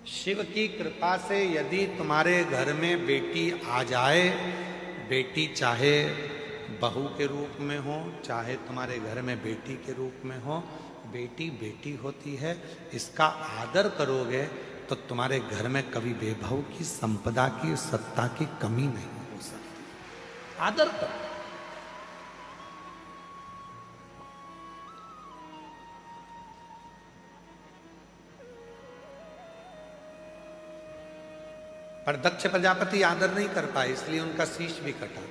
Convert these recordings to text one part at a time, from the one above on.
शिव की कृपा से यदि तुम्हारे घर में बेटी आ जाए, बेटी चाहे बहू के रूप में हो, चाहे तुम्हारे घर में बेटी के रूप में हो, बेटी बेटी होती है। इसका आदर करोगे तो तुम्हारे घर में कभी वैभव की, संपदा की, सत्ता की कमी नहीं हो सकती। आदर करो। पर दक्ष प्रजापति आदर नहीं कर पाए, इसलिए उनका शीश भी कटा।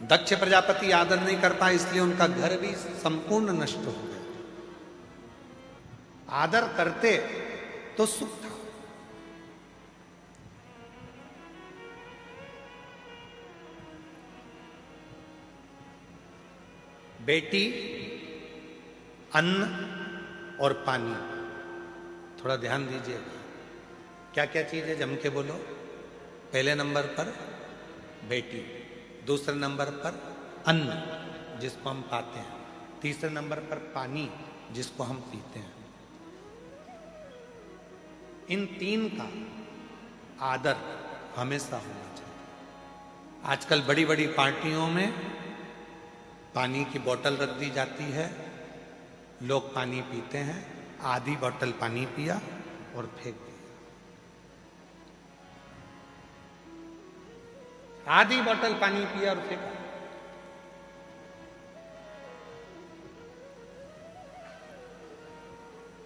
दक्ष प्रजापति आदर नहीं कर पाए, इसलिए उनका घर भी संपूर्ण नष्ट हो गया। आदर करते तो सुख था। बेटी, अन्न और पानी, थोड़ा ध्यान दीजिएगा। क्या क्या चीज है, जम के बोलो। पहले नंबर पर बेटी, दूसरे नंबर पर अन्न जिसको हम पाते हैं, तीसरे नंबर पर पानी जिसको हम पीते हैं। इन तीन का आदर हमेशा होना चाहिए। आजकल बड़ी बड़ी पार्टियों में पानी की बोतल रख दी जाती है, लोग पानी पीते हैं, आधी बोतल पानी पिया और फेंक दिया। आधी बोतल पानी पिया और फेंका।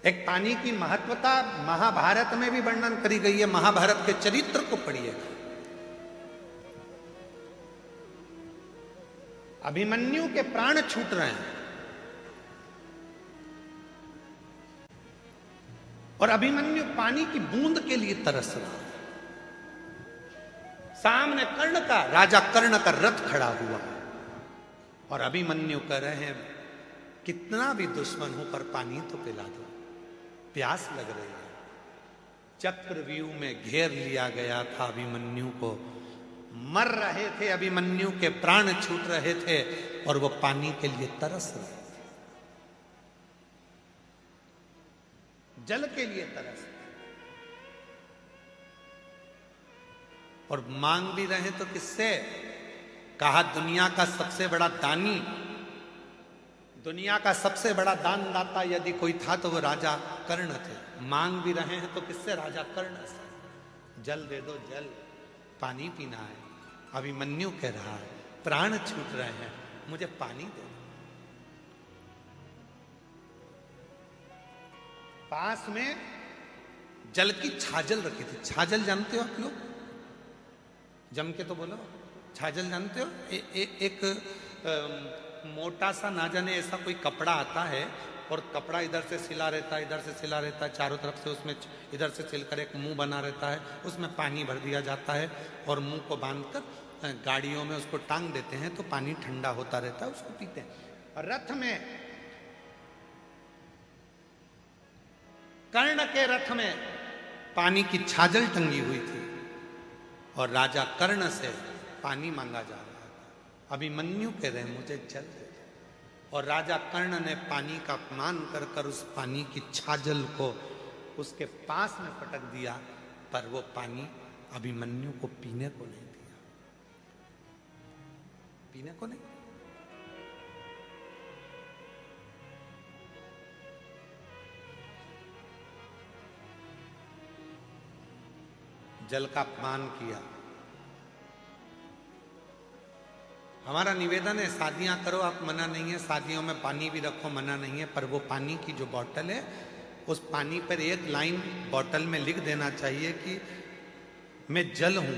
एक पानी की महत्वता महाभारत में भी वर्णन करी गई है। महाभारत के चरित्र को पढ़िएगा। अभिमन्यु के प्राण छूट रहे हैं और अभिमन्यु पानी की बूंद के लिए तरस रहा है। सामने कर्ण का, राजा कर्ण का रथ खड़ा हुआ और अभिमन्यु कह रहे हैं कितना भी दुश्मन हो पर पानी तो पिला दो, प्यास लग रही है। चक्रव्यूह में घेर लिया गया था अभिमन्यु को, मर रहे थे, अभिमन्यु के प्राण छूट रहे थे और वो पानी के लिए तरस रहे थे, जल के लिए तरस रहे। और मांग भी रहे तो किससे? कहा दुनिया का सबसे बड़ा दानी, दुनिया का सबसे बड़ा दानदाता यदि कोई था तो वो राजा कर्ण थे। मांग भी रहे हैं तो किससे? राजा कर्ण से। जल दे दो, जल, पानी पीना है। अभिमन्यु कह रहा है प्राण छूट रहे हैं, मुझे पानी दे दो। पास में जल की छाजल रखी थी। छाजल जानते हो आप लोग? जम के तो बोलो, छाजल जानते हो? एक मोटा सा, ना जाने ऐसा कोई कपड़ा आता है और कपड़ा इधर से सिला रहता है, इधर से सिला रहता है, चारों तरफ से उसमें इधर से सिलकर एक मुंह बना रहता है, उसमें पानी भर दिया जाता है और मुंह को बांधकर गाड़ियों में उसको टांग देते हैं तो पानी ठंडा होता रहता है, उसको पीते हैं। रथ में, कर्ण के रथ में पानी की छाजल टंगी हुई थी और राजा कर्ण से पानी मांगा जा रहा था। अभिमन्यु कह रहे मुझे जल दे दो और राजा कर्ण ने पानी का अपमान कर कर उस पानी की छाजल को उसके पास में पटक दिया, पर वो पानी अभिमन्यु को पीने को नहीं दिया। पीने को नहीं। जल का अपमान किया। हमारा निवेदन है, शादियां करो आप, मना नहीं है, शादियों में पानी भी रखो, मना नहीं है, पर वो पानी की जो बोतल है उस पानी पर एक लाइन बोतल में लिख देना चाहिए कि मैं जल हूं,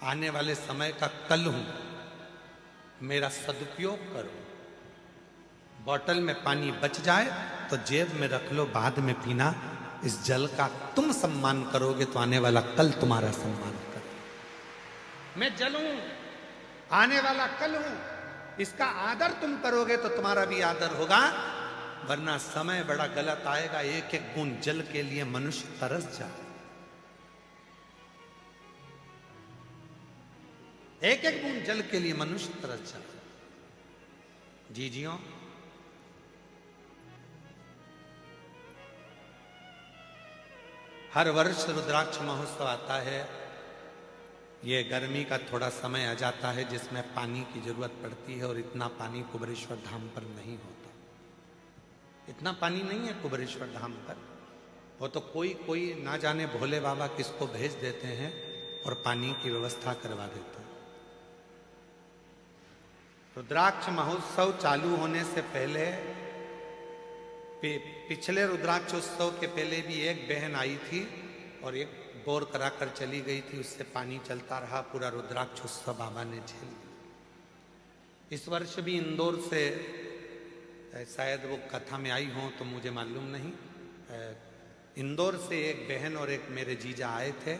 आने वाले समय का कल हूं, मेरा सदुपयोग करो। बोतल में पानी बच जाए तो जेब में रख लो, बाद में पीना। इस जल का तुम सम्मान करोगे तो आने वाला कल तुम्हारा सम्मान करो। मैं जल हूं, आने वाला कल हूं, इसका आदर तुम करोगे तो तुम्हारा भी आदर होगा, वरना समय बड़ा गलत आएगा। एक एक बूंद जल के लिए मनुष्य तरस जाए, एक एक बूंद जल के लिए मनुष्य तरस जाए। जी जियो। हर वर्ष रुद्राक्ष महोत्सव आता है। ये गर्मी का थोड़ा समय आ जाता है जिसमें पानी की जरूरत पड़ती है, और इतना पानी कुबेरेश्वर धाम पर नहीं होता। इतना पानी नहीं है कुबेरेश्वर धाम पर। वो तो कोई कोई ना जाने भोले बाबा किसको भेज देते हैं और पानी की व्यवस्था करवा देते हैं। रुद्राक्ष महोत्सव चालू होने से पहले, पिछले रुद्राक्षोत्सव के पहले भी एक बहन आई थी और एक बोर कराकर चली गई थी, उससे पानी चलता रहा। पूरा रुद्राक्षोत्सव बाबा ने झेल लिया। इस वर्ष भी इंदौर से, शायद वो कथा में आई हो तो मुझे मालूम नहीं, इंदौर से एक बहन और एक मेरे जीजा आए थे।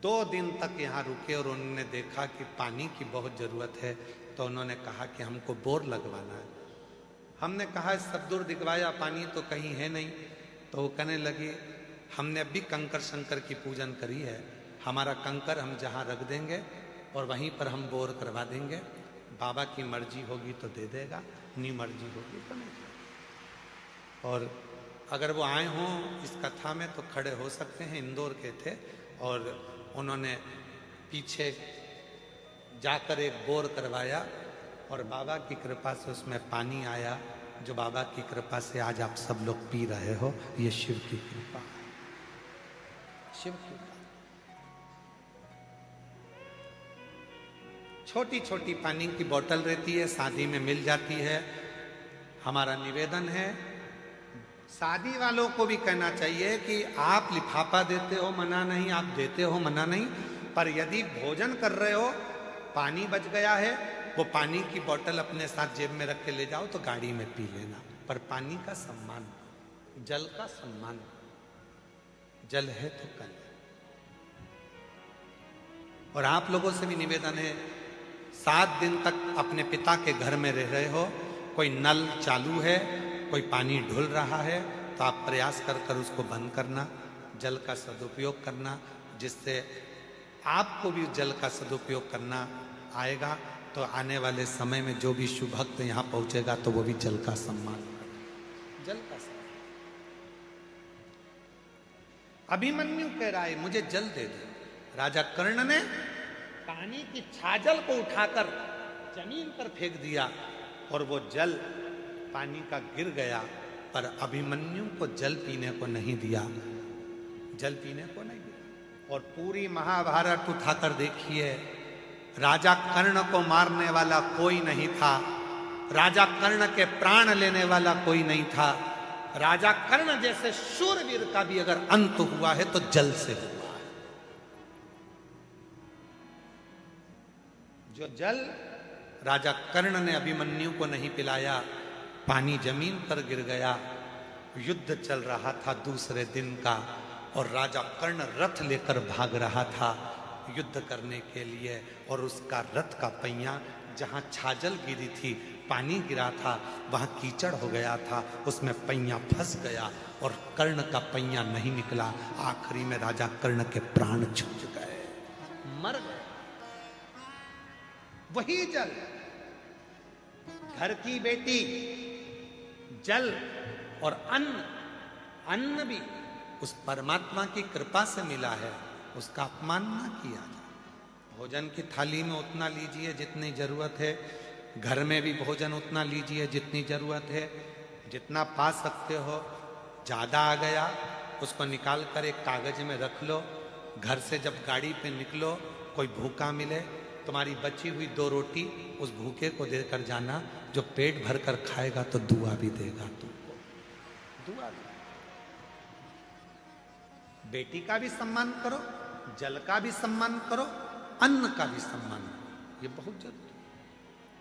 2 दिन तक यहाँ रुके और उन्होंने देखा कि पानी की बहुत ज़रूरत है, तो उन्होंने कहा कि हमको बोर लगवाना है। हमने कहा सब दूर दिखवाया, पानी तो कहीं है नहीं। तो वो कहने लगी हमने अभी कंकर शंकर की पूजन करी है, हमारा कंकर हम जहाँ रख देंगे और वहीं पर हम बोर करवा देंगे। बाबा की मर्जी होगी तो दे देगा, नहीं मर्जी होगी तो नहीं। और अगर वो आए हों इस कथा में तो खड़े हो सकते हैं। इंदौर के थे और उन्होंने पीछे जाकर एक बोर करवाया और बाबा की कृपा से उसमें पानी आया, जो बाबा की कृपा से आज आप सब लोग पी रहे हो। ये शिव की कृपा है, शिव की कृपा। छोटी छोटी पानी की बोतल रहती है, शादी में मिल जाती है। हमारा निवेदन है, शादी वालों को भी कहना चाहिए कि आप लिफाफा देते हो मना नहीं, आप देते हो मना नहीं, पर यदि भोजन कर रहे हो, पानी बच गया है, वो पानी की बोतल अपने साथ जेब में रख के ले जाओ तो गाड़ी में पी लेना। पर पानी का सम्मान, जल का सम्मान, जल है तो कल। और आप लोगों से भी निवेदन है, 7 दिन तक अपने पिता के घर में रह रहे हो, कोई नल चालू है, कोई पानी ढुल रहा है, तो आप प्रयास कर कर उसको बंद करना, जल का सदुपयोग करना, जिससे आपको भी जल का सदुपयोग करना आएगा। तो आने वाले समय में जो भी शुभ भक्त यहाँ पहुंचेगा तो वो भी जल का सम्मान, जल का सम्मान। अभिमन्यु कह रहा है मुझे जल दे दो। राजा कर्ण ने पानी की छाजल को उठाकर जमीन पर फेंक दिया और वो जल पानी का गिर गया, पर अभिमन्यु को जल पीने को नहीं दिया, जल पीने को नहीं दिया। और पूरी महाभारत उठाकर देखिए, राजा कर्ण को मारने वाला कोई नहीं था, राजा कर्ण के प्राण लेने वाला कोई नहीं था। राजा कर्ण जैसे शूरवीर का भी अगर अंत हुआ है तो जल से हुआ है। जो जल राजा कर्ण ने अभिमन्यु को नहीं पिलाया, पानी जमीन पर गिर गया। युद्ध चल रहा था दूसरे दिन का और राजा कर्ण रथ लेकर भाग रहा था युद्ध करने के लिए, और उसका रथ का पहिया जहां छाजल गिरी थी, पानी गिरा था, वहां कीचड़ हो गया था, उसमें पहिया फंस गया और कर्ण का पहिया नहीं निकला। आखिरी में राजा कर्ण के प्राण छूट गए, मर गए। वही जल, घर की बेटी, जल और अन्न, अन्न भी उस परमात्मा की कृपा से मिला है, उसका अपमान ना किया जाए। भोजन की थाली में उतना लीजिए जितनी जरूरत है, घर में भी भोजन उतना लीजिए जितनी जरूरत है, जितना पा सकते हो। ज्यादा आ गया उसको निकाल कर एक कागज में रख लो। घर से जब गाड़ी पे निकलो, कोई भूखा मिले, तुम्हारी बची हुई 2 रोटी उस भूखे को देकर जाना, जो पेट भर कर खाएगा तो दुआ भी देगा तुमको, दुआ भी। बेटी का भी सम्मान करो, जल का भी सम्मान करो, अन्न का भी सम्मान करो, ये बहुत जरूरी है।